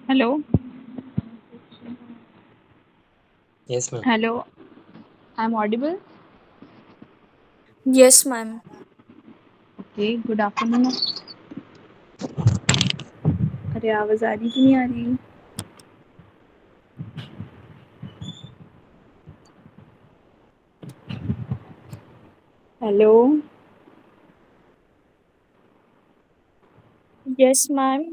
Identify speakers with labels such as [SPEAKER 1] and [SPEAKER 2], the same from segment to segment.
[SPEAKER 1] Hello,
[SPEAKER 2] Yes, ma'am.
[SPEAKER 1] hello. I'm audible.
[SPEAKER 3] Yes, ma'am.
[SPEAKER 1] Okay, good afternoon. अरे आवाज आ रही कि नहीं आ रही? Hello,
[SPEAKER 3] Yes, ma'am.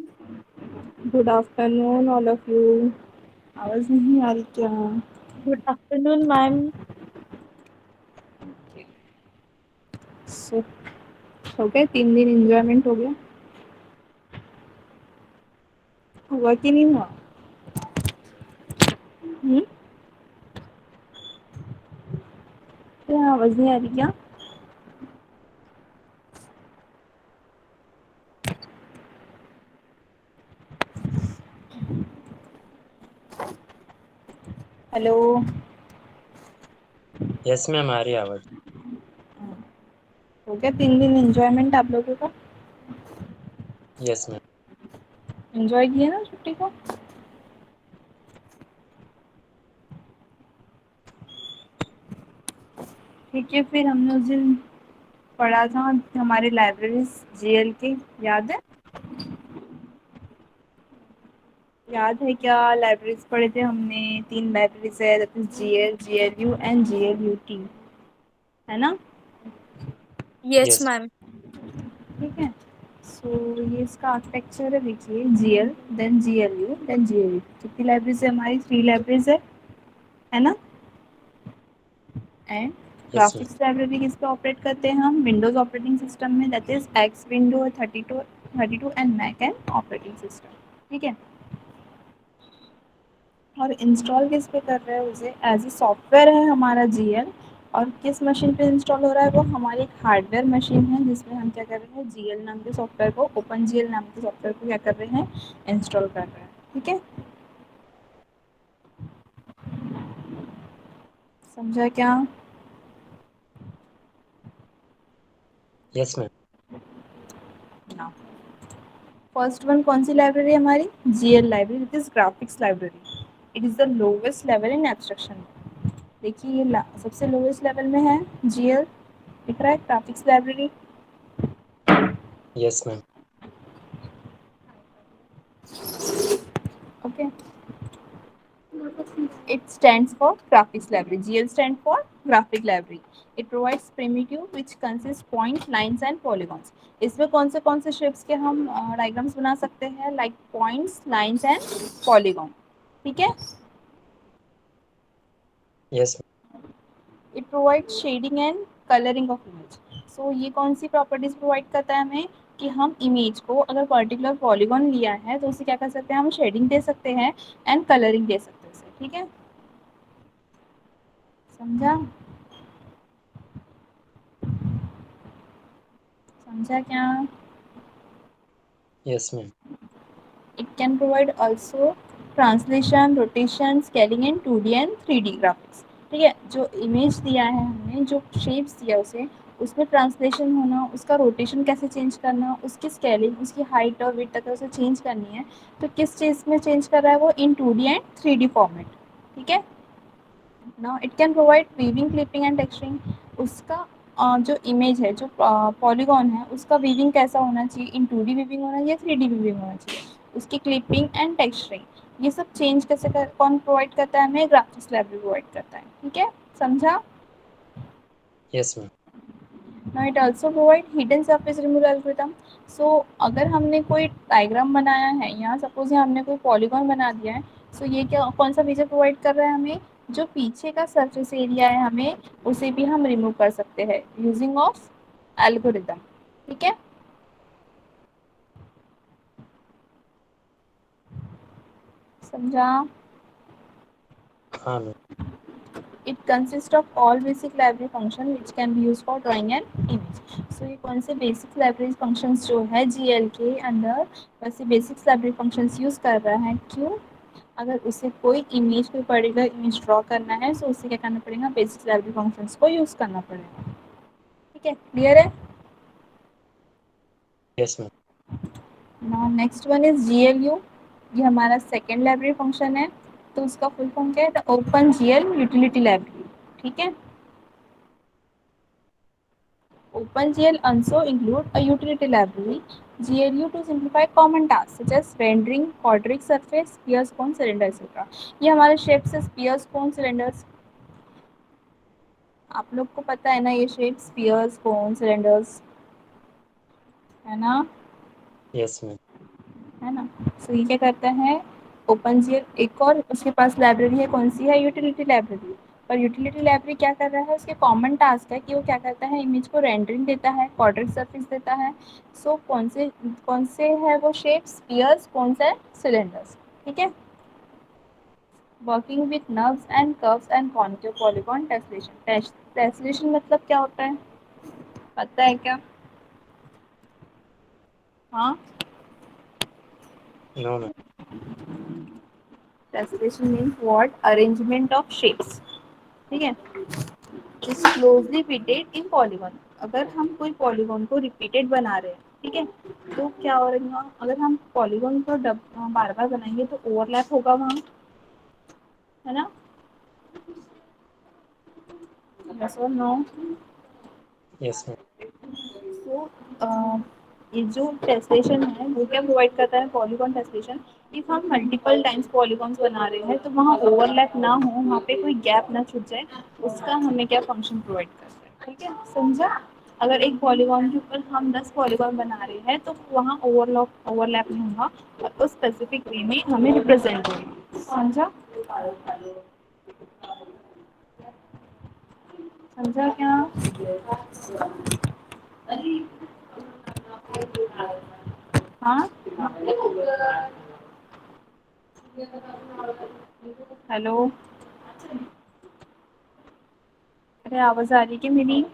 [SPEAKER 1] Good afternoon all of you. आवाज नहीं आ रही क्या?
[SPEAKER 3] Good afternoon, ma'am.
[SPEAKER 1] सो हो गए 3 दिन एंजॉयमेंट हो गया. हुआ कि नहीं हुआ? हम्म. क्या आवाज नहीं आ रही क्या? हेलो.
[SPEAKER 2] यस मैम, आ रही है आवाज.
[SPEAKER 1] हो गया 3 दिन एंजॉयमेंट आप लोगों का?
[SPEAKER 2] Yes ma'am.
[SPEAKER 1] एंजॉय किया ना छुट्टी को? ठीक है, फिर हमने उस दिन पढ़ा था हमारे लाइब्रेरी जीएल के. याद है? याद है क्या? लाइब्रेरीज पढ़े थे हमने. 3 लाइब्रेरीज है, that is GL, GLU and GLUT. है ना?
[SPEAKER 3] Yes,
[SPEAKER 2] yes.
[SPEAKER 3] ma'am.
[SPEAKER 1] ठीक है. सो ये इसका आर्किटेक्चर है, देखिए. GL, then GLU, then GLU. कितनी लाइब्रेरीज है हमारी? 3 लाइब्रेरीज है ना? And
[SPEAKER 2] yes ma'am.
[SPEAKER 1] Graphics library किस पे ऑपरेट करते हैं हम? विंडोज ऑपरेटिंग सिस्टम में, that is X window 32 and Mac and operating system. ठीक है. और इंस्टॉल किस पे कर रहे हैं उसे? एज ए सॉफ्टवेयर है हमारा जीएल. और किस मशीन पे इंस्टॉल हो रहा है वो? हमारी एक हार्डवेयर मशीन है जिसमें हम क्या कर रहे हैं? जीएल नाम के सॉफ्टवेयर को, ओपन जीएल नाम के सॉफ्टवेयर को क्या कर रहे हैं? इंस्टॉल कर रहे हैं. ठीक है. समझा क्या?
[SPEAKER 2] Yes ma'am.
[SPEAKER 1] ना. फर्स्ट वन कौन सी लाइब्रेरी है हमारी? GL library. It is graphics library. It is the lowest level in abstraction. देखिए ये सबसे लोवेस्ट लेवल में है जीएल. दिख रहा है graphics library?
[SPEAKER 2] Yes ma'am.
[SPEAKER 1] Okay. It stands for graphics library. GL stands for graphic library. It provides primitive which consists points, lines and polygons. इसमें कौन से शेप्स के हम डायग्राम्स बना सकते हैं? Like points, lines and polygon. ठीक है.
[SPEAKER 2] Yes
[SPEAKER 1] it provide shading and colouring of image. So ये कौन सी प्रॉपर्टीज प्रोवाइड करता है हमें? कि हम इमेज को अगर पर्टिकुलर पॉलीगॉन लिया है तो उसे क्या कर सकते हैं? हम शेडिंग दे सकते हैं एंड कलरिंग दे सकते हैं उसे. ठीक है. समझा? समझा क्या?
[SPEAKER 2] Yes ma'am.
[SPEAKER 1] It can provide also translation, rotation, scaling in 2D and 3D graphics. ठीक है. जो इमेज दिया है हमने, जो शेप्स दिया उसे, उसमें ट्रांसलेशन होना, उसका रोटेशन कैसे चेंज करना, उसकी स्केलिंग, उसकी हाइट और विड्थ अगर उसे चेंज करनी है तो किस चीज़ में चेंज कर रहा है वो? इन 2D एंड 3D फॉर्मेट. ठीक है. Now it can provide weaving, clipping and texturing. उसका जो इमेज है, जो पॉलीगॉन है, उसका वीविंग कैसा होना चाहिए? इन 2D वीविंग होना या 3D वीविंग होना चाहिए? उसकी क्लिपिंग एंड टेक्सचरिंग, ये सब चेंज कैसे कौन प्रोवाइड करता है हमें? ग्राफिक्स लाइब्रेरी प्रोवाइड करता है. ठीक है. समझा?
[SPEAKER 2] Yes ma'am.
[SPEAKER 1] Now it also provide hidden surface removal algorithm. So अगर हमने कोई डायग्राम बनाया है, या सपोज हमने कोई पॉलीगॉन बना दिया है, सो ये क्या, कौन सा फीचर प्रोवाइड कर रहा है हमें? जो पीछे का सरफेस एरिया है हमें उसे भी हम रिमूव कर सकते हैं यूजिंग ऑफ एल्गोरिथम. ठीक है. समझा?
[SPEAKER 2] हाँ ma'am.
[SPEAKER 1] It consists of all basic library function which can be used for drawing an image. So ये कौन से basic library functions जो है GL के अंदर, वैसे basic library functions use कर रहा है. क्यों? अगर उसे कोई इमेज, कोई पर्टिकुलर इमेज ड्रॉ करना है तो उसे क्या करना पड़ेगा? बेसिक लाइब्रेरी फंक्शंस को यूज़ करना पड़ेगा. ठीक है. क्लियर है?
[SPEAKER 2] Yes ma'am.
[SPEAKER 1] Now next one is GLU. ये हमारा सेकेंड लाइब्रेरी फंक्शन है, तो उसका फुल फॉर्म क्या है? Open GL utility library. ठीक है, OpenGL also include a utility library GLU to simplify common tasks such as rendering quadratic surface, spheres, cone, cylinder etc. ये हमारे शेप्स है, spheres, cone, cylinders। आप लोग को पता है ना ये शेप, spheres, cone, cylinders, है ना?
[SPEAKER 2] Yes, ma'am.
[SPEAKER 1] है ना? सो ये क्या करता है OpenGL, एक और उसके पास लाइब्रेरी है, कौन सी है? Utility library. पर यूटिलिटी लाइब्रेरी क्या कर रहा है? उसके कॉमन टास्क है कि वो क्या करता है, इमेज को रेंडरिंग देता है, क्वाड्रेटिक सरफेस देता है। सो कौन से है वो शेप? स्फीयर्स, कौन सा है? सिलेंडर्स। ठीक है, working with nerves and curves and concave polygon tessellation. Tessellation मतलब क्या होता है, पता है क्या? हाँ,
[SPEAKER 2] No, ma'am.
[SPEAKER 1] Tessellation means what? Arrangement of shapes. ठीक है, is closely fitted in polygon. अगर हम कोई पॉलीगॉन को रिपीटेड बना रहे हैं, ठीक है, तो क्या हो रहा है? अगर हम पॉलीगॉन को बार बार बनाएंगे तो ओवरलैप होगा वहाँ, है ना? यस और नो?
[SPEAKER 2] Yes, ma'am.
[SPEAKER 1] सो ये जो टेस्लेशन है वो क्या प्रोवाइड करता है? Polygon tessellation. इफ हम मल्टीपल टाइम्स पॉलीगॉन्स बना रहे हैं तो वहाँ ओवरलैप ना हो, वहाँ पे कोई गैप ना छूट जाए, उसका हमें क्या फंक्शन प्रोवाइड करता है। ठीक है, समझा? अगर एक पॉलीगॉन के ऊपर हम 10 पॉलीगॉन बना रहे हैं तो वहाँ ओवरलैप नहीं होगा और उस स्पेसिफिक वे में हमें रिप्रेजेंट होगा। समझा? समझा क्या? हाँ, हेलो, अरे आवाज आ रही है क्या मेरी?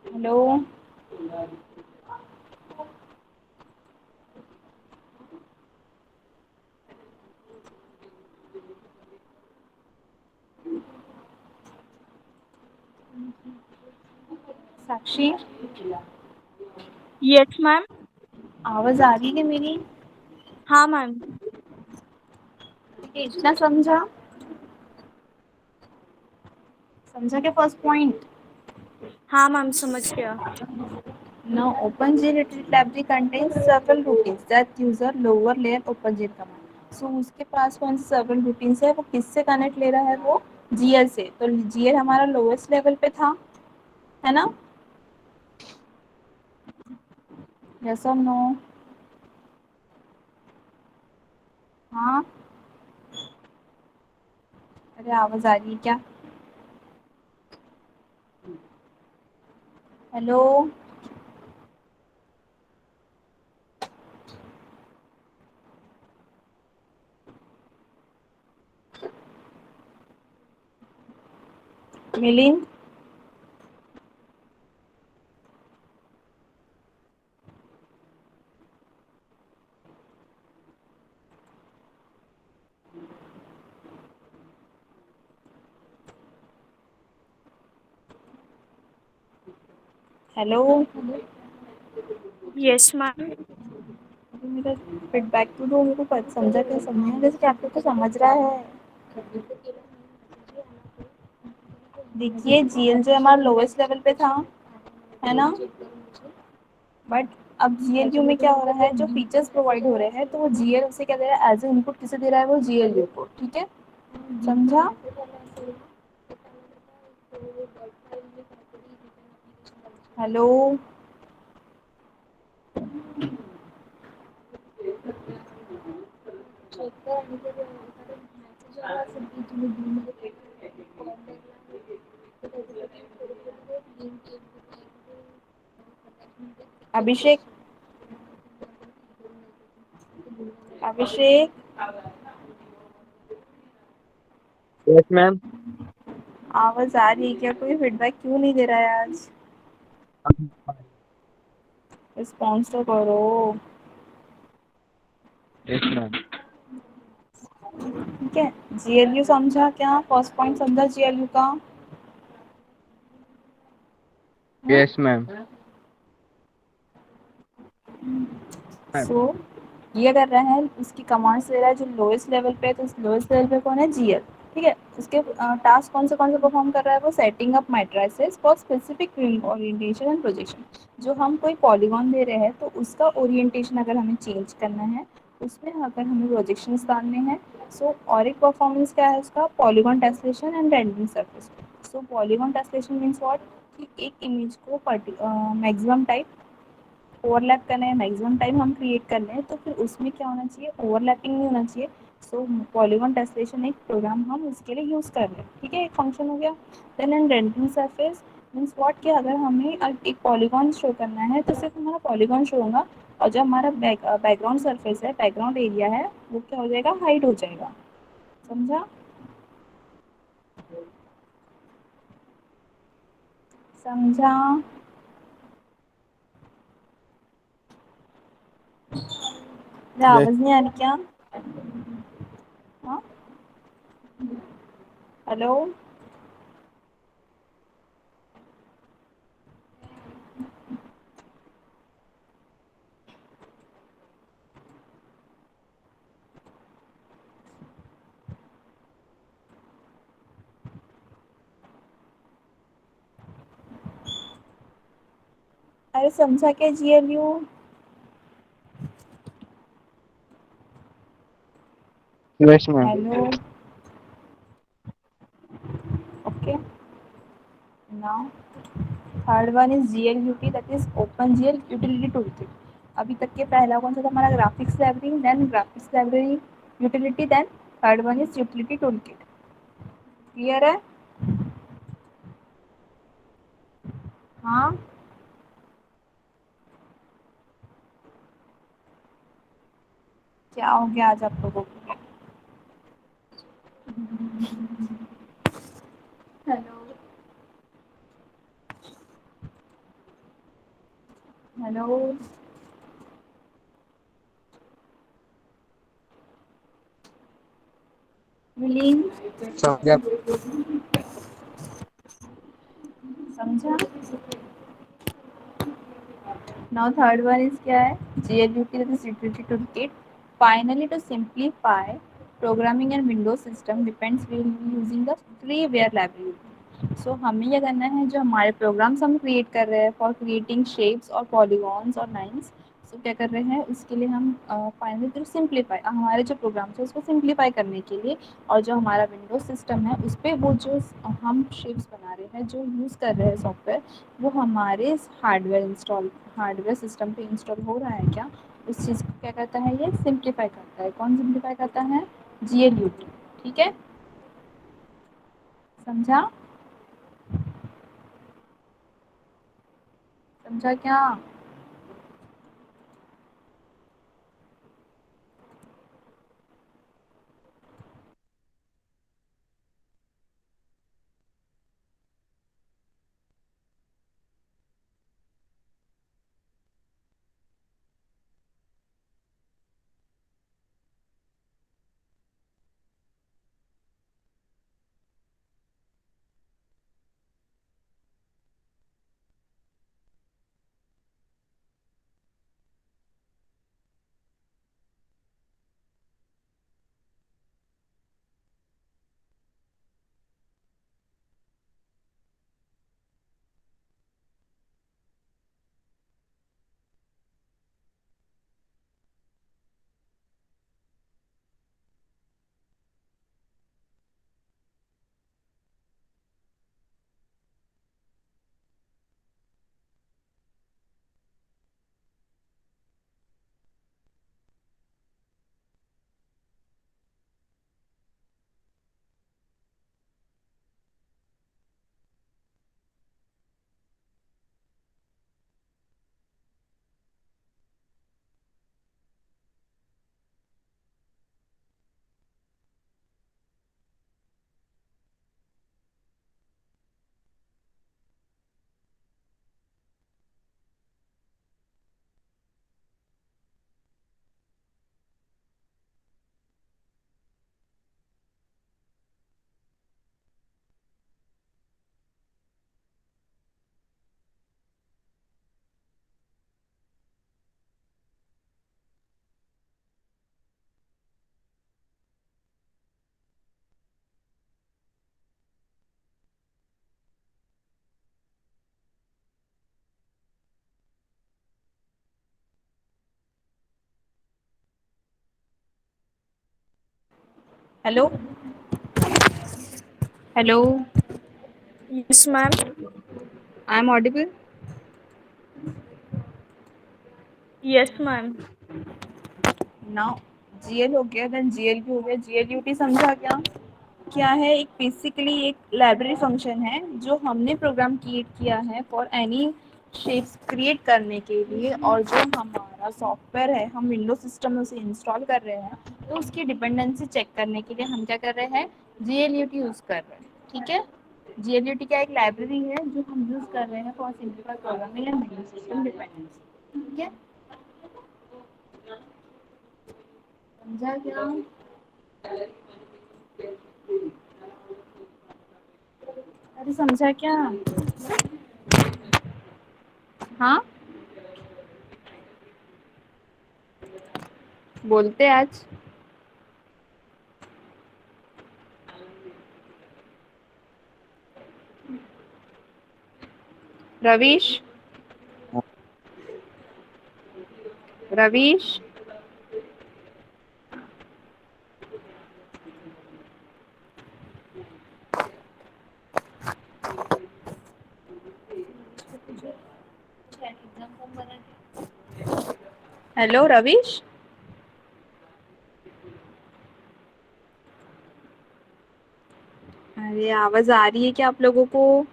[SPEAKER 1] हेलो, साक्षी,
[SPEAKER 3] Yes, ma'am.
[SPEAKER 1] आवाज आ रही है क्या मेरी?
[SPEAKER 3] हाँ मैम।
[SPEAKER 1] ठीक है, इतना समझा? समझा क्या फर्स्ट पॉइंट?
[SPEAKER 3] हाँ मैम, समझ गया।
[SPEAKER 1] Now, OpenGL library contains several routines that use a lower layer OpenGL command. So उसके पास कौन से several routines है? वो किससे कनेक्ट ले रहा है? वो GL से। तो GL हमारा लोवेस्ट लेवल पे था, है ना? यस और नो? हाँ, अरे आवाज आ रही है क्या? Hello, Milind, hello,
[SPEAKER 3] Yes, ma'am.
[SPEAKER 1] मेरा फीडबैक तो दो, मेरे को समझा क्या? समझा जैसे कि आप लोग को समझ रहा है। देखिए जीएल जो हमारा लोवेस्ट लेवल पे था, है ना? बट अब जीएलयू में क्या हो रहा है? जो फीचर्स प्रोवाइड हो रहे हैं तो वो जीएल उसे क्या दे रहा है? एज ए इनपुट किसे दे रहा है? वो जीएलयू को। ठीक है, समझा? हेलो, अभिषेक, अभिषेक,
[SPEAKER 4] यस मैम।
[SPEAKER 1] आवाज आ रही है क्या? कोई फीडबैक क्यों नहीं दे रहा है आज? रिस्पॉन्स तो करो।
[SPEAKER 4] Yes ma'am.
[SPEAKER 1] ठीक है, जीएलयू समझा क्या? फर्स्ट पॉइंट समझा जीएलयू का?
[SPEAKER 4] Yes ma'am.
[SPEAKER 1] सो ये कर रहा है, उसकी कमांड्स ले रहा है जो लोएस्ट लेवल पे है, तो लोएस्ट लेवल पे कौन है, जीएल। ठीक है, उसके टास्क कौन से परफॉर्म कर रहा है वो, setting up matrices for specific orientation and projection. जो हम कोई पॉलीगॉन दे रहे हैं तो उसका ओरिएंटेशन अगर हमें चेंज करना है, उसमें अगर हमें प्रोजेक्शंस डालने हैं, सो और एक परफॉर्मेंस क्या है उसका, polygon tessellation and rendering surface. So polygon tessellation means what, कि एक इमेज को मैक्सिमम टाइप ओवरलैप करना है, मैक्सिमम टाइम हम क्रिएट कर रहे हैं, तो फिर उसमें क्या होना चाहिए, ओवरलैपिंग नहीं होना चाहिए। सो पॉलीगॉन टेस्लेशन एक प्रोग्राम हम उसके लिए यूज़ कर रहे हैं। ठीक है, एक फंक्शन हो गया। Then and rendering surface means what, कि अगर हमें एक पॉलीगॉन शो करना है तो सिर्फ हमारा पॉलीगॉन शो होगा, और जो हमारा बैकग्राउंड सरफेस है, बैकग्राउंड एरिया है, वो क्या हो जाएगा, हाइड हो जाएगा। समझा, समझा। मेरी
[SPEAKER 4] यस
[SPEAKER 1] आवाज़ नहीं आ रही क्या? हाँ, हेलो। अरे समझा क्या, GLU?
[SPEAKER 4] Yes ma'am.
[SPEAKER 1] Hello. Okay, now third one is GLUT, that is open GL utility toolkit. अभी तक के पहला कौन सा था हमारा, graphics library, then graphics library utility, then third one is utility toolkit. Clear है? हाँ, क्या हो गया आज आप लोगों को? Hello, hello. विलीन,
[SPEAKER 4] समझा।
[SPEAKER 1] समझा। Now third one is क्या है, GLUT, that is utility toolkit. Finally, to simplify, programming and Windows system depends, we will be using the freeware library. सो हमें ये करना है, जो हमारे प्रोग्राम्स हम क्रिएट कर रहे हैं फॉर क्रिएटिंग शेप्स और पॉलीगॉन्स और लाइंस, सो क्या कर रहे हैं उसके लिए हम फाइनली थ्रू सिंप्लीफाई, हमारे जो प्रोग्राम्स है उसको सिंप्लीफाई करने के लिए, और जो हमारा विंडोज सिस्टम है उस पर वो जो हम शेप्स बना रहे हैं, जो यूज़ कर रहे हैं सॉफ्टवेयर, वो हमारे हार्डवेयर सिस्टम पे इंस्टॉल हो रहा है क्या, उस चीज़ को क्या करता है, ये सिंप्लीफाई करता है। कौन सिंप्लीफाई करता है, GLUT। ठीक है, समझा, समझा क्या? Hello hello,
[SPEAKER 3] Yes, ma'am.
[SPEAKER 1] I am audible?
[SPEAKER 3] Yes, ma'am.
[SPEAKER 1] Now GL हो गया, देन जीएल भी हो गया, जीएलयूटी समझा क्या? क्या है? एक बेसिकली एक लाइब्रेरी फंक्शन है जो हमने प्रोग्राम क्रिएट किया है फॉर एनी शेप्स क्रिएट करने के लिए, और जो हमारा सॉफ्टवेयर है हम विंडोज सिस्टम में उसे इंस्टॉल कर रहे हैं, तो उसकी डिपेंडेंसी चेक करने के लिए हम क्या कर रहे हैं? जीएलयूटी यूज़ कर रहे हैं। ठीक है, जीएलयूटी क्या एक लाइब्रेरी है जो हम यूज़ कर रहे हैं for simplified programming and Windows system dependency. ठीक है, समझा क्या? अरे समझा क्या? हाँ, बोलते आज। रवीश, रवीश, हेलो रवीश, अरे आवाज आ रही है क्या आप लोगों को?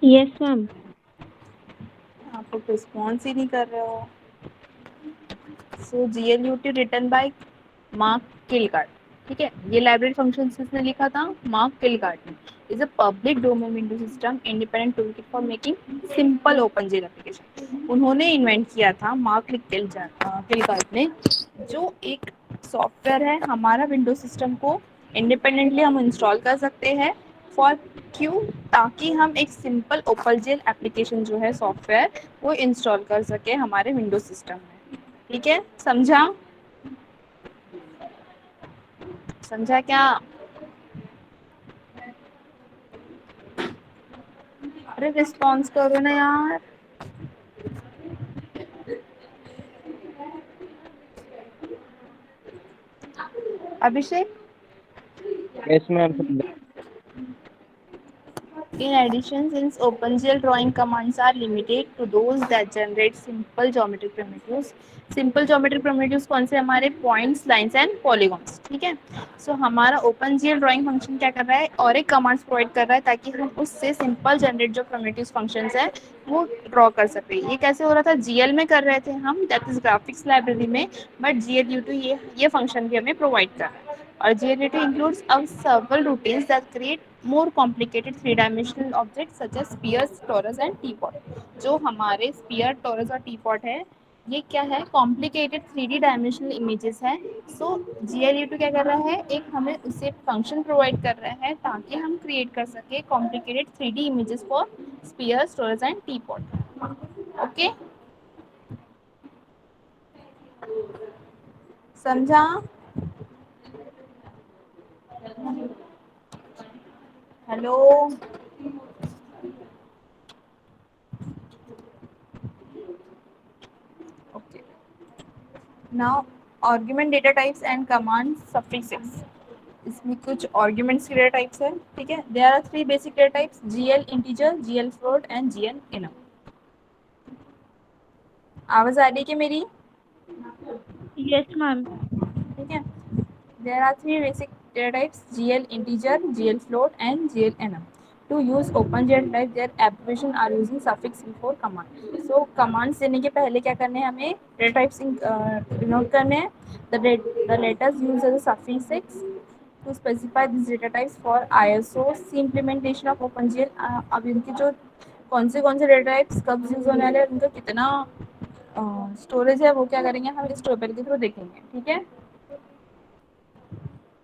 [SPEAKER 3] Yes, ma'am.
[SPEAKER 1] आप लोग रिस्पॉन्स ही नहीं कर रहे हो। सो जीएलयूटी रिटन बाय मार्क किलगार्ड। ठीक है, ये लाइब्रेरी फंक्शन किसने लिखा था? मार्क किलगार्ड ने। Is a public domain window system independent toolkit for making simple open GL application. उन्होंने इन्वेंट किया था मार्क किलगार्ड ने, जो एक सॉफ्टवेयर है हमारा विंडो सिस्टम को इंडिपेंडेंटली हम इंस्टॉल कर सकते हैं। फॉर क्यों? ताकि हम एक सिंपल ओपन जेल एप्लीकेशन जो है सॉफ्टवेयर वो इंस्टॉल कर सके हमारे विंडो सिस्टम में। ठीक है, समझा? समझा क्या? अरे रिस्पॉन्स करो ना यार। Abhishek,
[SPEAKER 4] yes ma'am.
[SPEAKER 1] in addition, since OpenGL drawing commands are limited to those that generate simple geometric primitives, simple geometric primitives कौन से? हमारे पॉइंट्स, लाइंस एंड पॉलीगॉन्स। ठीक है, सो हमारा OpenGL ड्राइंग फंक्शन क्या कर रहा है? और एक कमांड्स प्रोवाइड कर रहा है ताकि हम उससे सिंपल जनरेट जो प्रिमिटिव्स फंक्शंस है वो ड्रॉ कर सकते हैं। ये कैसे हो रहा था? जीएल में कर रहे थे हम, दैट इज ग्राफिक्स लाइब्रेरी में, बट जीएलयूटी ये फंक्शन भी हमें प्रोवाइड कर रहा है। और GLUT includes several routines that create more complicated three-dimensional objects such as spheres, torus and teapot। जो हमारे sphere, torus और teapot है, ये क्या है? कॉम्प्लिकेटेड 3D डायमेंशनल इमेजेस है। सो GLUT क्या कर रहा है? एक हमें उसे फंक्शन प्रोवाइड कर रहा है ताकि हम क्रिएट कर सके complicated 3D images for spheres, torus and teapot. Okay, समझा? Hello, okay. Now argument data types and command suffixes. इसमें कुछ आर्गुमेंट्स के डेटा टाइप्स है। ठीक है, there are three basic data types: GL integer, GL float and GL enum. आवाज आ रही है क्या मेरी?
[SPEAKER 3] Yes, ma'am.
[SPEAKER 1] ठीक है, there are three basic data types: GL integer, GL float and GL enum. To use OpenGL type, their abbreviation are using suffix before command. So commands देने के पहले क्या करने हैं? हमें data types denote करने हैं. The letters used as a suffix to specify these data types for ISO C implementation of OpenGL. अब इनके जो कौन से डेटा टाइप्स कब यूज होने वाले हैं, उनका कितना स्टोरेज है, वो क्या करेंगे हम इस टेबल के थ्रू देखेंगे। ठीक है,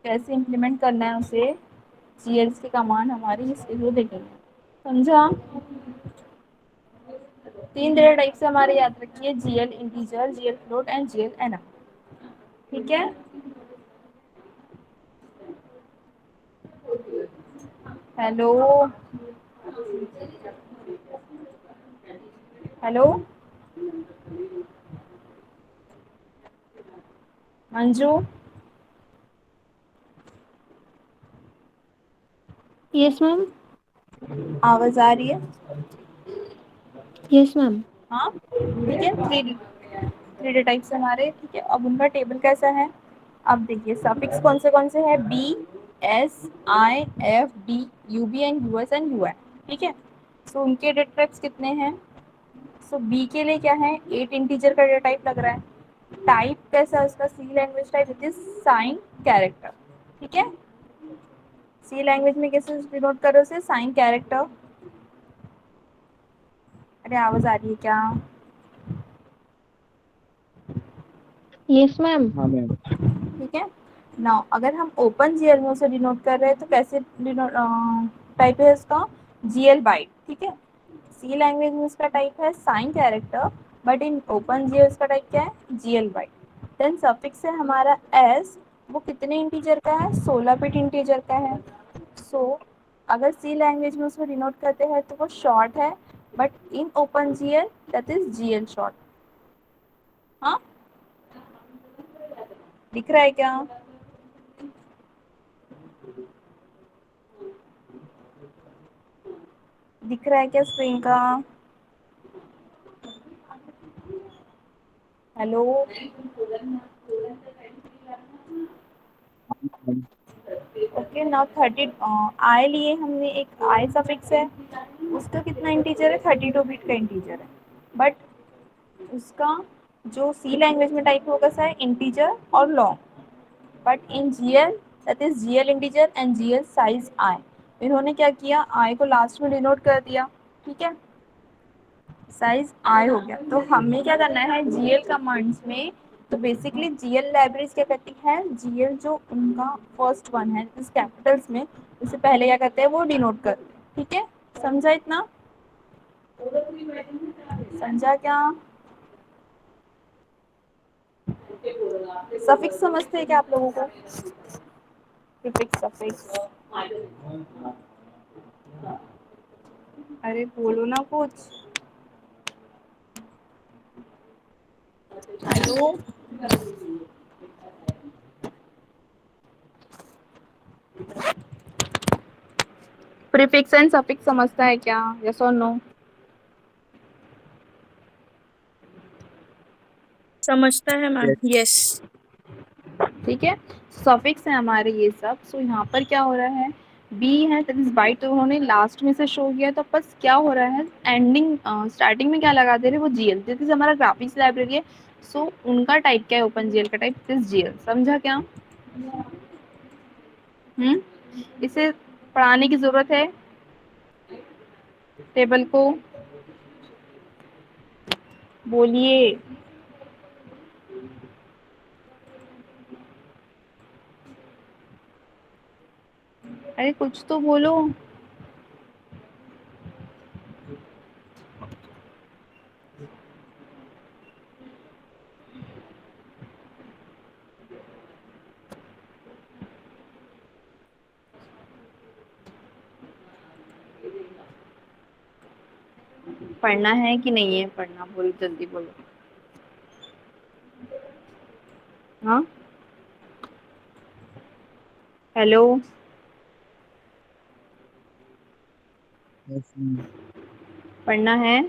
[SPEAKER 1] कैसे इम्प्लीमेंट करना है उसे, जीएल्स की कमांड हमारी इसके थ्रू देखेंगे। समझा? तीन डेटा टाइप से हमारे याद रखिए: GL integer, GL float and GL annum. ठीक है, hello hello, Manju,
[SPEAKER 3] yes ma'am.
[SPEAKER 1] आवाज आ रही है?
[SPEAKER 3] Yes ma'am.
[SPEAKER 1] हाँ ठीक है। थ्री डी टाइप्स हमारे, ठीक है। अब उनका टेबल कैसा है? अब देखिए सफिक्स कौन से हैं? B, S, I, F, D, U B and US and U I, ठीक है। सो उनके डेटा टाइप्स कितने हैं? सो बी के लिए क्या है? 8 इंटीजर का डेटा टाइप लग रहा है। टाइप कैसा है उसका? C language type, it is sign character, ठीक है। सी लैंग्वेज में कैसे डिनोट करो उसे? Sign character. अरे आवाज आ रही है क्या?
[SPEAKER 3] Yes ma'am.
[SPEAKER 4] हाँ मैम।
[SPEAKER 1] ठीक है। नाउ अगर हम ओपन जीएल में उसे डिनोट कर रहे हैं तो कैसे डिनोट टाइप है इसका? जीएल बाइट, ठीक है। सी लैंग्वेज में इसका टाइप है sign character, but in open GL इसका टाइप क्या है? GL bite. देन सफिक्स है हमारा एस, वो कितने इंटीजर का है? 16 बिट इंटीजर का है। सो अगर सी लैंग्वेज में उसको डिनोट करते हैं तो वो शॉर्ट है, but in open GL that is GL short. हाँ, दिख रहा है क्या? दिख रहा है क्या स्क्रीन का? Hello, okay. नाउ 30 आई लिए हमने, एक आई सफिक्स है, उसका कितना इंटीजर है? 32 बिट का इंटीजर है, बट उसका जो सी लैंग्वेज में टाइप होगा सा है इंटीजर और long, but in GL that is GL integer and GL size I. इन्होंने क्या किया? आई को लास्ट में डिनोट कर दिया, ठीक है। साइज आई हो गया। तो हमें क्या करना है जीएल कमांड्स में? तो बेसिकली जीएल लाइब्रेरीज क्या करती है? जीएल जो उनका फर्स्ट वन है इस कैपिटल्स में, उससे पहले क्या करते हैं? वो डिनोट करते हैं, ठीक है। समझा इतना? समझा क्या? सफिक्स समझते हैं क्या आप लोगों को? Prefix, suffix. अरे बोलो ना कुछ। हेलो, प्रीफिक्स एंड सफिक्स समझता है क्या? यस और नो?
[SPEAKER 3] समझता है मैम।
[SPEAKER 4] Yes.
[SPEAKER 3] यस।
[SPEAKER 1] ठीक है। सफिक्स है हमारे ये सब। सो यहाँ पर क्या हो रहा है? बी है दैट इज बाइट, तो उन्होंने लास्ट में से शो किया, तो बस क्या हो रहा है एंडिंग स्टार्टिंग में क्या लगा दे रहे? वो जीएल, दिस इज हमारा ग्राफिक्स लाइब्रेरी है। सो उनका टाइप क्या है? ओपन जीएल का टाइप दिस जीएल। समझा क्या? इसे पढ़ाने की जरूरत है टेबल को? बोलिए। अरे कुछ तो बोलो। पढ़ना है कि नहीं है पढ़ना? बोलो जल्दी बोलो। हाँ, हेलो,
[SPEAKER 4] Yes, ma'am.
[SPEAKER 1] पढ़ना है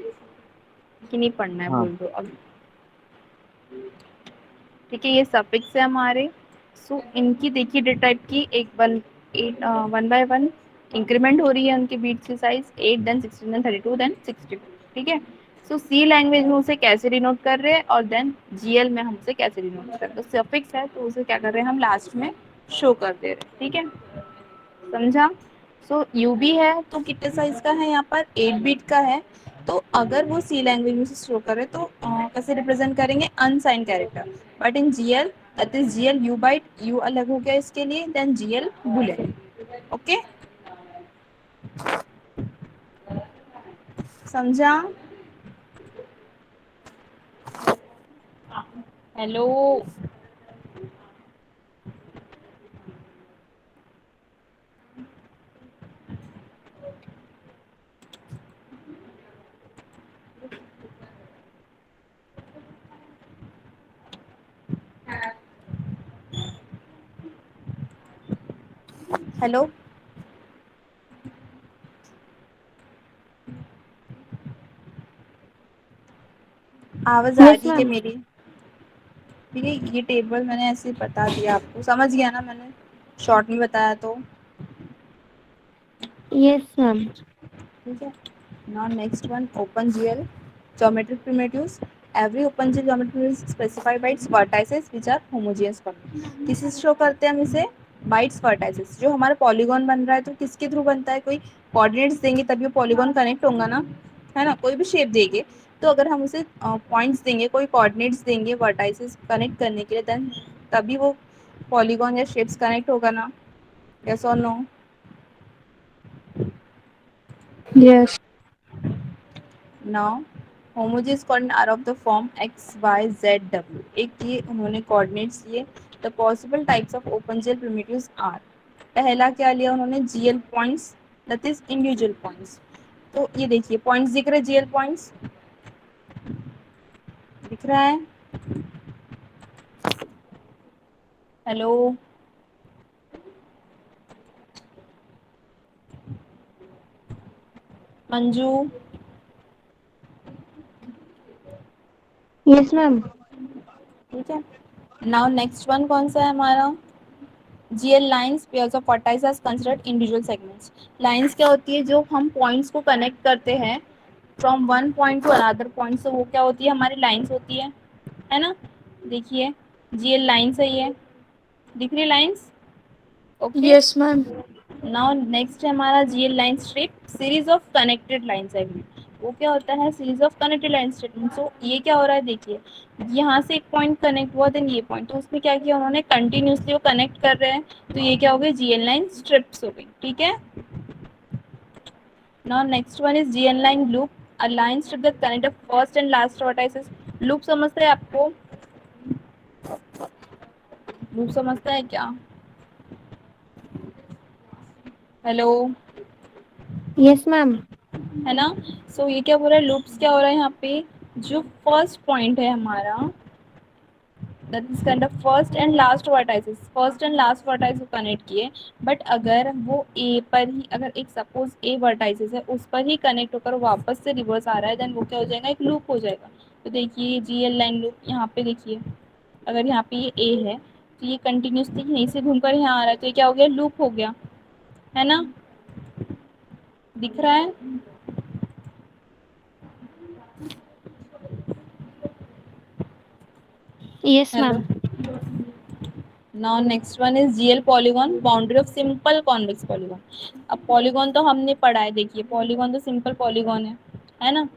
[SPEAKER 1] कि नहीं पढ़ना है?
[SPEAKER 4] हाँ।
[SPEAKER 1] बोल दो अब। ठीक है, ये सफिक्स है हमारे। सो इनकी देखिए डेटा टाइप की एक one eight one by one increment हो रही है उनके बीट्स की साइज 8 देन 16 देन 32 देन 64, ठीक है। सो सी लैंग्वेज में उसे कैसे डिनोट कर रहे हैं और देन जीएल में हम उसे कैसे डिनोट कर रहे हैं? तो सफिक्स है तो उसे क्या कर रहे हैं हम लास्ट में शो कर दे रहे हैं, ठीक है। समझा? सो यू बी है तो कितने साइज का है? यहाँ पर 8 बिट का है। तो अगर वो सी लैंग्वेज में से शो करे तो कैसे रिप्रेजेंट करेंगे? Unsign character. But in GL that is GL u byte, u अलग हो गया इसके लिए, देन जीएल बुलेट। ओके, समझा? हेलो, हेलो, आवाज आ
[SPEAKER 3] यस
[SPEAKER 1] रही है क्या
[SPEAKER 3] मैम।
[SPEAKER 1] मेरी? ठीक है, ये टेबल मैंने ऐसे ही बता दिया आपको, समझ गया ना, मैंने शॉर्ट में बताया तो।
[SPEAKER 3] Yes ma'am.
[SPEAKER 1] ठीक है, now next one, OpenGL geometric primitives. Every OpenGL geometric primitive is specified by its vertices which are homogeneous polygon. किसी से शो करते हैं हम इसे? Bytes vertices. जो हमारा पॉलीगॉन बन रहा है तो किसके थ्रू बनता है? कोई कोऑर्डिनेट्स देंगे तभी वो पॉलीगॉन कनेक्ट होगा ना, है ना? कोई भी शेप देंगे तो अगर हम उसे पॉइंट्स देंगे, कोई कोऑर्डिनेट्स देंगे वर्टाइसेस कनेक्ट करने के लिए, देन तभी वो पॉलीगॉन या शेप्स कनेक्ट होगा ना। यस और no?
[SPEAKER 3] Yes.
[SPEAKER 1] Now homogeneous coordinate are of the form X Y Z W. एक ये उन्होंने कोऑर्डिनेट्स लिए। The possible types of open GL primitives are, पहला क्या लिया उन्होंने? GL points, that is individual points. तो ये देखिए पॉइंट्स दिख रहे हैं, जीएल पॉइंट्स दिख रहा है। Hello, Manju,
[SPEAKER 3] yes ma'am.
[SPEAKER 1] ठीक है। नाउ नेक्स्ट वन कौन सा है हमारा? GL lines pairs of vertices considered individual segments. Lines क्या होती है? जो हम पॉइंट्स को कनेक्ट करते हैं from one point two another point, से वो क्या होती है? हमारी लाइंस होती है ना? देखिए जीएल लाइंस है, ये दिख रही lines? Okay.
[SPEAKER 3] Yes ma'am.
[SPEAKER 1] Now next है हमारा GL line strip, series of connected line segment. वो क्या होता है? Series of connected line statement. So ये क्या हो रहा है? देखिए यहाँ से एक पॉइंट कनेक्ट हुआ, देन ये पॉइंट, तो उसमें क्या किया उन्होंने? कंटिन्यूसली वो कनेक्ट कर रहे हैं, तो ये क्या हो गई? जीएल लाइन स्ट्रिप्स हो गई। ठीक है। Now next one is GL line loop, a line strip that connect the first and last vertices. Loop समझते हैं आपको? लूप समझता है क्या? Hello,
[SPEAKER 3] yes ma'am.
[SPEAKER 1] है ना? सो ये क्या बोल रहा है? लूप्स क्या हो रहा है यहाँ पे? जो फर्स्ट पॉइंट है हमारा, that is kind of first and last vertices, first and last vertices को कनेक्ट किए, बट अगर वो ए पर ही, अगर एक सपोज ए वर्टाइसेस है उस पर ही कनेक्ट होकर वापस से रिवर्स आ रहा है, देन वो क्या हो जाएगा? एक लूप हो जाएगा। तो देखिए जीएल लाइन लूप यहाँ पे देखिए, अगर यहाँ पे ये ए है तो ये कंटिन्यूसली यहीं से घूमकर यहाँ आ रहा है, तो ये क्या हो गया? लूप हो गया, है ना? दिख रहा है?
[SPEAKER 3] Yes
[SPEAKER 1] hello.
[SPEAKER 3] Ma'am.
[SPEAKER 1] Now next one is GL polygon, boundary of simple convex polygon. अब पॉलीगॉन तो हमने पढ़ा है, देखिए पॉलीगॉन तो सिंपल पॉलीगॉन है ना?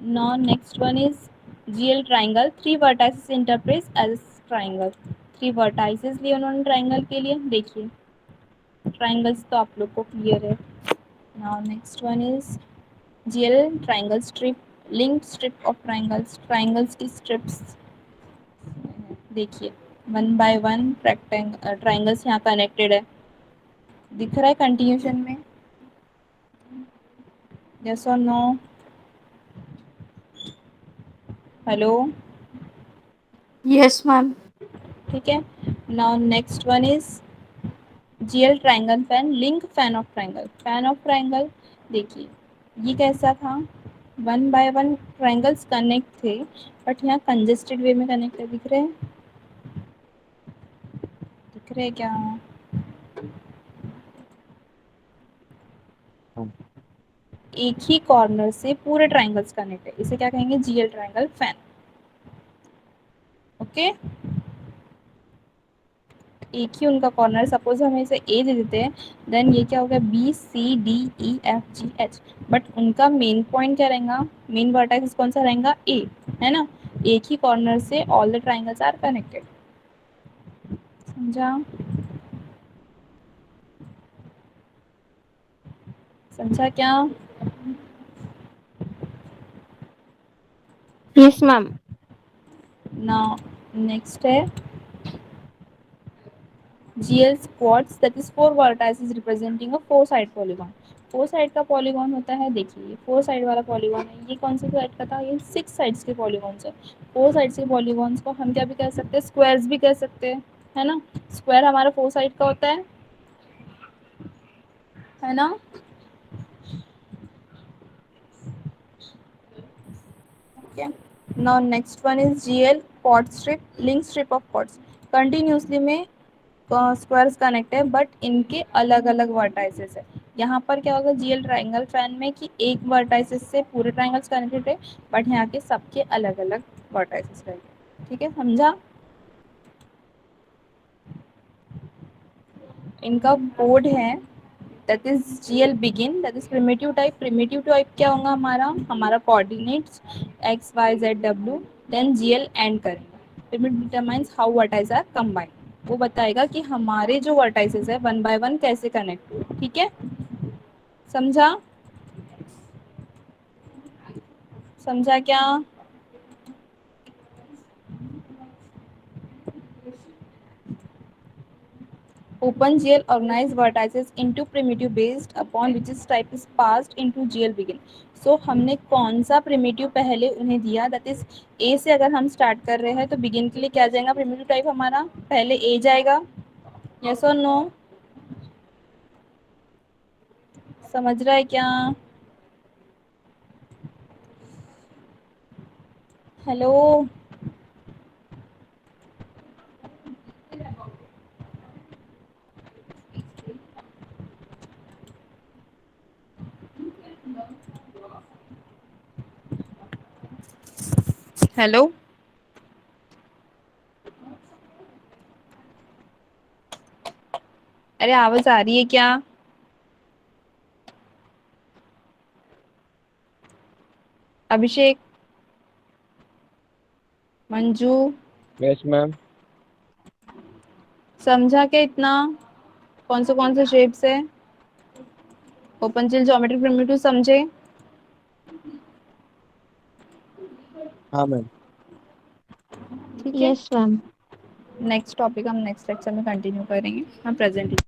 [SPEAKER 1] Now next one is GL triangle, three vertices interpret as triangle. Three vertices लिए उन्होंने ट्राइंगल के लिए, देखिए ट्राइंगल्स तो आप लोग को क्लियर है। Now next one is GL triangle strip, link strip of triangles, triangles की स्ट्रिप्स देखिए वन बाय वन ट्राइंगल्स यहाँ कनेक्टेड है, दिख रहा है कंटिन्यूशन में? यस और नो? Hello,
[SPEAKER 3] yes ma'am.
[SPEAKER 1] ठीक है। Now next one is GL triangle fan, link fan of triangle, fan of triangle. देखिए ये कैसा था? One by one triangles connect थे, बट यहाँ कंजेस्टेड वे में कनेक्ट है, दिख रहे हैं? दिख रहे हैं क्या?
[SPEAKER 2] हाँ।
[SPEAKER 1] एक ही कॉर्नर से पूरे ट्राइंगल्स कनेक्ट है, इसे क्या कहेंगे? GL triangle fan. ओके, एक ही उनका कॉर्नर, सपोज हम इसे ए दे देते हैं, देन ये क्या हो गया? B C D E F G H, but उनका मेन पॉइंट क्या रहेगा? मेन वर्टेक्स कौन सा रहेगा? ए, है ना? एक ही कॉर्नर से all the triangles are connected. समझा? समझा क्या?
[SPEAKER 3] Yes ma'am.
[SPEAKER 1] नाउ नेक्स्ट है GL squads, that is four vertices representing a four side polygon। Four side का पॉलीगॉन होता है, देखिए फोर साइड वाला पॉलीगॉन है, ये कौन से साइड का था? ये सिक्स साइड्स के पॉलीगॉन्स है। फोर साइड्स के पॉलीगॉन्स को हम क्या भी कह सकते हैं? स्क्वायर्स भी कह सकते हैं, है ना? स्क्वायर हमारा फोर साइड का होता है, है ना? Okay. Now next one is GL chord strip, link strip of chords. Continuously में स्क्वायर्स कनेक्ट है बट इनके अलग अलग वर्टाइसेस है। यहाँ पर क्या होगा जीएल ट्राइंगल फैन में कि एक वर्टाइसेस से पूरे ट्राइंगल्स कनेक्टेड है, बट यहाँ के सबके अलग अलग वर्टाइसेस रहेंगे। ठीक है, समझा? इनका कोड है that is GL begin, that is primitive type. Primitive type क्या होगा हमारा coordinates X Y Z W, then GL end करेंगे। Primitive determines how vertices are combined, वो बताएगा कि हमारे जो वर्टाइसेस है वन बाय वन कैसे कनेक्ट हुए। ठीक है, समझा? समझा क्या? OpenGL organize vertices into primitive based upon which is type is passed into GL begin. So हमने कौन सा प्रिमिटिव पहले उन्हें दिया, दैट इज ए से अगर हम स्टार्ट कर रहे हैं तो बिगिन के लिए क्या जाएगा प्रिमिटिव टाइप हमारा, पहले ए जाएगा। यस और नो? समझ रहा है क्या? हेलो? हेलो? अरे आवाज आ रही है क्या? अभिषेक, मंजू,
[SPEAKER 4] यस मैम।
[SPEAKER 1] समझा क्या इतना? कौन से शेप्स है? ओपन ज्योमेट्रिक प्रिमिटिव समझे?
[SPEAKER 4] हाँ मैम।
[SPEAKER 1] ठीक है,
[SPEAKER 3] यस मैम।
[SPEAKER 1] नेक्स्ट टॉपिक हम नेक्स्ट लेक्चर में कंटिन्यू करेंगे। हम प्रेजेंट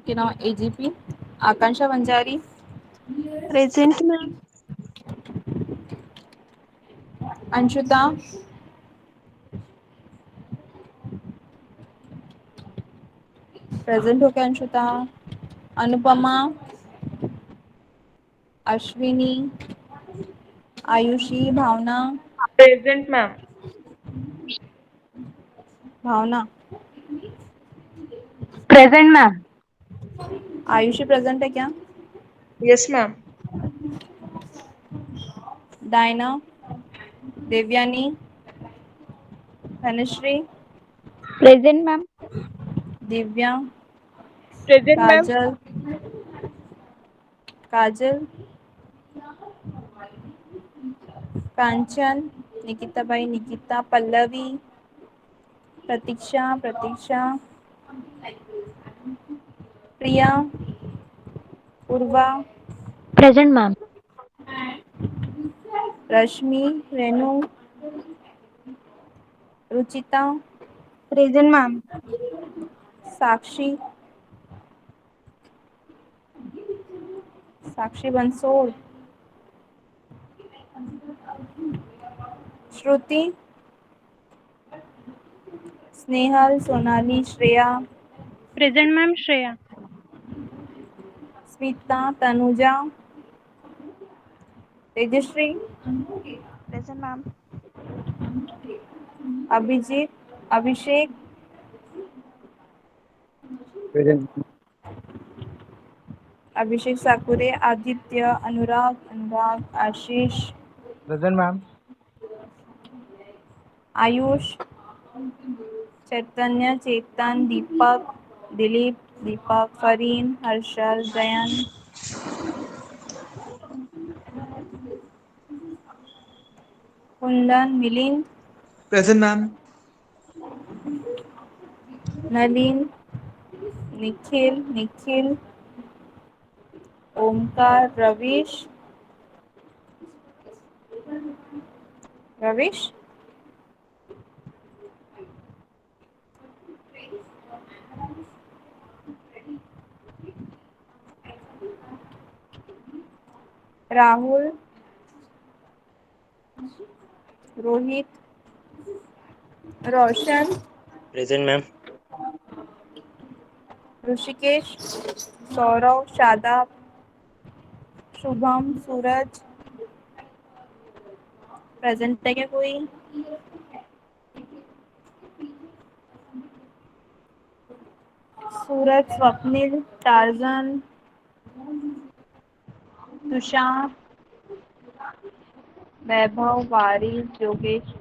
[SPEAKER 1] के नाम AGP Akanksha Banjari,
[SPEAKER 3] present ma'am.
[SPEAKER 1] Anshuta, present हो क्या Anshuta? Anupama, Ashwini, Ayushi, Bhavana,
[SPEAKER 5] present ma'am.
[SPEAKER 1] Bhavana,
[SPEAKER 3] present ma'am.
[SPEAKER 1] Ayushi present है क्या?
[SPEAKER 5] Yes ma'am.
[SPEAKER 1] Diana, Devyani, Dhanashree,
[SPEAKER 3] present ma'am.
[SPEAKER 1] Divya,
[SPEAKER 5] present ma'am.
[SPEAKER 1] Kajal, Kajal, Kanchan, Nikita भाई, Nikita, Pallavi, Pratiksha, Pratiksha, Priya, Purva,
[SPEAKER 3] present ma'am.
[SPEAKER 1] Rashmi, Renu, Ruchita,
[SPEAKER 3] present ma'am.
[SPEAKER 1] साक्षी, साक्षी Bansod, Shruti, Snehal, Sonali, Shreya,
[SPEAKER 3] present ma'am. Shreya.
[SPEAKER 1] Smita, Tanuja, Tejashree,
[SPEAKER 3] present ma'am.
[SPEAKER 1] Abhijeet, Abhishek,
[SPEAKER 4] present.
[SPEAKER 1] Abhishek Sakure, Aditya, Anurag, Anurag, Ashish,
[SPEAKER 4] present ma'am.
[SPEAKER 1] Ayush, Chaitanya, Chetan, Deepak, Dilip, Deepak, Fareen, Harshal, Jayan, Kundan, Milind,
[SPEAKER 5] present ma'am.
[SPEAKER 1] Nalin, Nikhil, Nikhil, Omkar, Ravish, Ravish, Rahul, Rohit, Roshan,
[SPEAKER 2] present ma'am.
[SPEAKER 1] Rishikesh, Saurav, Shadab, Shubham, Suraj. Present है क्या कोई? Suraj, Swapnil, Tarzan, Tushar, Vaibhav, Waris, Yogesh.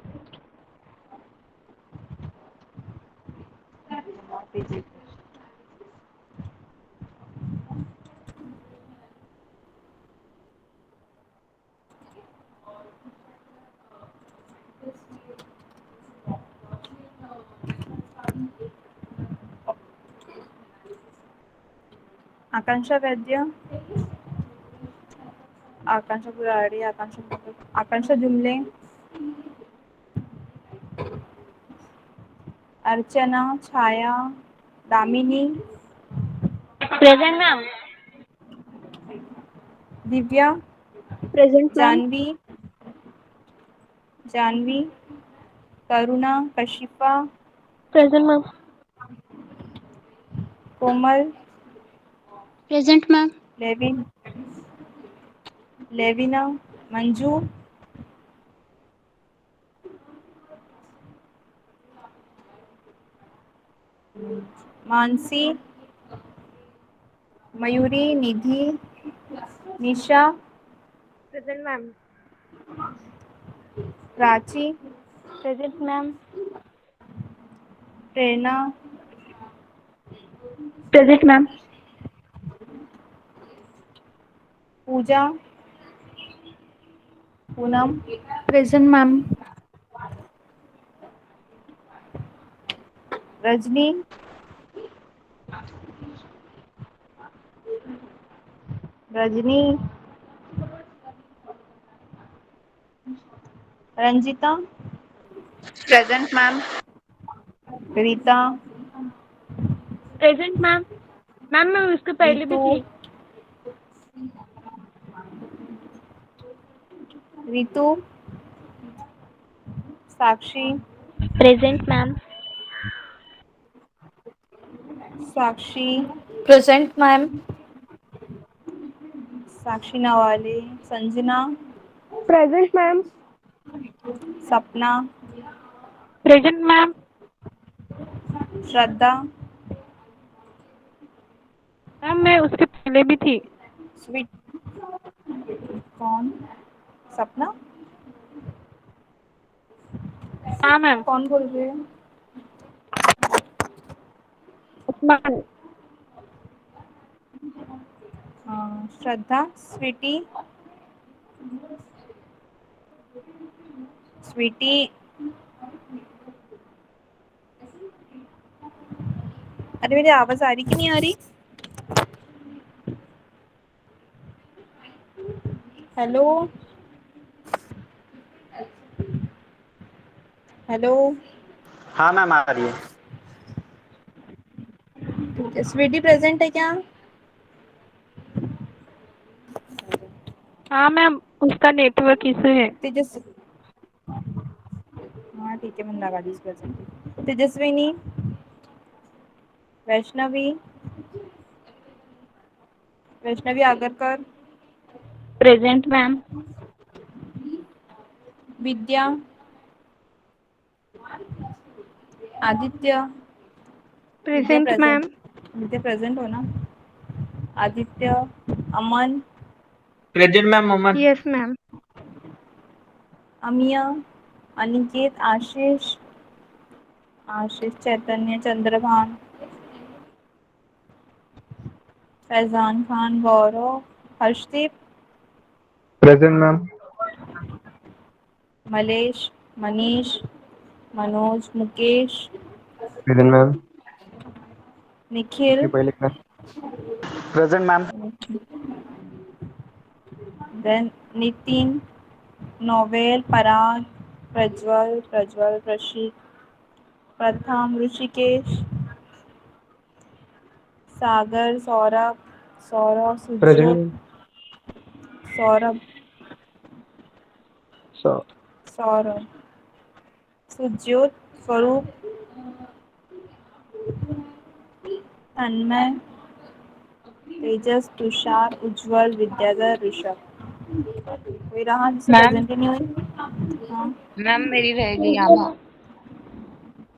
[SPEAKER 1] Akanksha Vaidya, Akanksha Puradi, आकांक्षा जुमले, Archana, Chhaya, Damini,
[SPEAKER 3] present ma'am.
[SPEAKER 1] Divya,
[SPEAKER 3] present ma'am.
[SPEAKER 1] Janvi, Janvi, Karuna, Kashifa,
[SPEAKER 3] present ma'am.
[SPEAKER 1] Komal,
[SPEAKER 3] present ma'am.
[SPEAKER 1] Levin, Levina, Manju, Mansi, Mayuri, Nidhi, Nisha,
[SPEAKER 3] present ma'am.
[SPEAKER 1] Prachi,
[SPEAKER 3] present ma'am.
[SPEAKER 1] Prerna,
[SPEAKER 3] present ma'am.
[SPEAKER 1] Pooja, Poonam,
[SPEAKER 3] present ma'am.
[SPEAKER 1] Rajni, Rajni, Ranjita,
[SPEAKER 5] Present, ma'am.
[SPEAKER 1] Rita,
[SPEAKER 3] present ma'am. Ma'am मैं उसके पहले भी
[SPEAKER 1] रितु,
[SPEAKER 3] थी।
[SPEAKER 1] Ritu, Sakshi,
[SPEAKER 3] present ma'am.
[SPEAKER 1] Sakshi,
[SPEAKER 3] present ma'am.
[SPEAKER 1] Sakshi Navale, Sanjana,
[SPEAKER 3] present ma'am.
[SPEAKER 1] Sapna,
[SPEAKER 3] present ma'am.
[SPEAKER 1] Shraddha,
[SPEAKER 3] ma'am मैं उसके पहले भी थी।
[SPEAKER 1] स्वीट, कौन? सपना,
[SPEAKER 3] हाँ मैम।
[SPEAKER 1] कौन बोल रहे हैं?
[SPEAKER 3] उस्मान।
[SPEAKER 1] श्रद्धा, स्वीटी, स्वीटी, अरे मेरी आवाज आ रही कि नहीं आ रही? हेलो, हेलो,
[SPEAKER 2] हाँ मैम आ रही है।
[SPEAKER 1] स्वीटी प्रेजेंट है क्या?
[SPEAKER 3] हाँ मैम उसका नेटवर्क इशू है।
[SPEAKER 1] तेजस, हाँ ठीक है, मैंने लगा दी present. Tejaswini, Vaishnavi, Vaishnavi Agarkar,
[SPEAKER 3] present ma'am.
[SPEAKER 1] Vidya, Aditya, Vidya
[SPEAKER 3] present
[SPEAKER 1] present,
[SPEAKER 3] ma'am.
[SPEAKER 1] Vidya present हो ना? Aditya, Aman,
[SPEAKER 4] Present, ma'am. Aman.
[SPEAKER 3] Yes ma'am.
[SPEAKER 1] Amiya, Aniket, Ashish, Ashish, Chaitanya, Chandrabhan, Faizan Khan, Gaurav, Harshdeep,
[SPEAKER 4] Present, ma'am.
[SPEAKER 1] Malesh, Manish, Manoj, Mukesh,
[SPEAKER 4] Present, ma'am.
[SPEAKER 1] Nikhil,
[SPEAKER 4] इसके पहले का
[SPEAKER 2] present ma'am.
[SPEAKER 1] Then Nitin, Novel, Parag, Prajwal, Prashik, Pratham, Rishikesh, सागर, Saurabh,
[SPEAKER 4] Present,
[SPEAKER 1] सुजोत,
[SPEAKER 4] ma'am.
[SPEAKER 1] Saurabh,
[SPEAKER 4] So,
[SPEAKER 1] Saurabh, सुज्योत, स्वरूप, तन्मय, तेजस, तुषार, उज्जवल, विद्याधर, ऋषभ। कोई रहा जिसे
[SPEAKER 3] मैम
[SPEAKER 1] प्रेजेंट ही नहीं हुई? हाँ,
[SPEAKER 6] मैम मेरी रह गई आभा।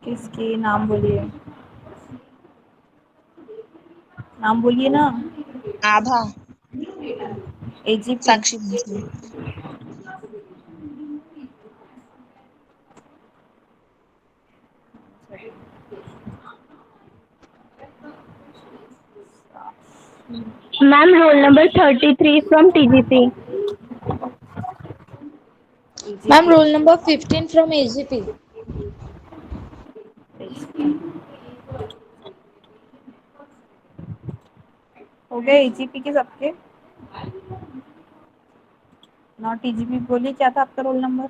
[SPEAKER 1] किसकी नाम बोलिए, नाम बोलिए ना।
[SPEAKER 6] Abha.
[SPEAKER 1] AGP.
[SPEAKER 6] Sakshi Bansal.
[SPEAKER 3] Ma'am roll number 33 from TGP।
[SPEAKER 7] Ma'am, roll number 15 from AGP.
[SPEAKER 1] हो गए एजीपी के सबके? नॉट एजीपी बोलिए, क्या था आपका रोल नंबर?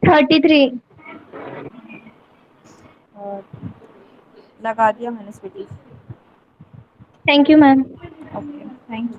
[SPEAKER 3] 33।
[SPEAKER 1] और लगा दिया मैंने sweetie.
[SPEAKER 3] Thank you ma'am.
[SPEAKER 1] Okay, thank you.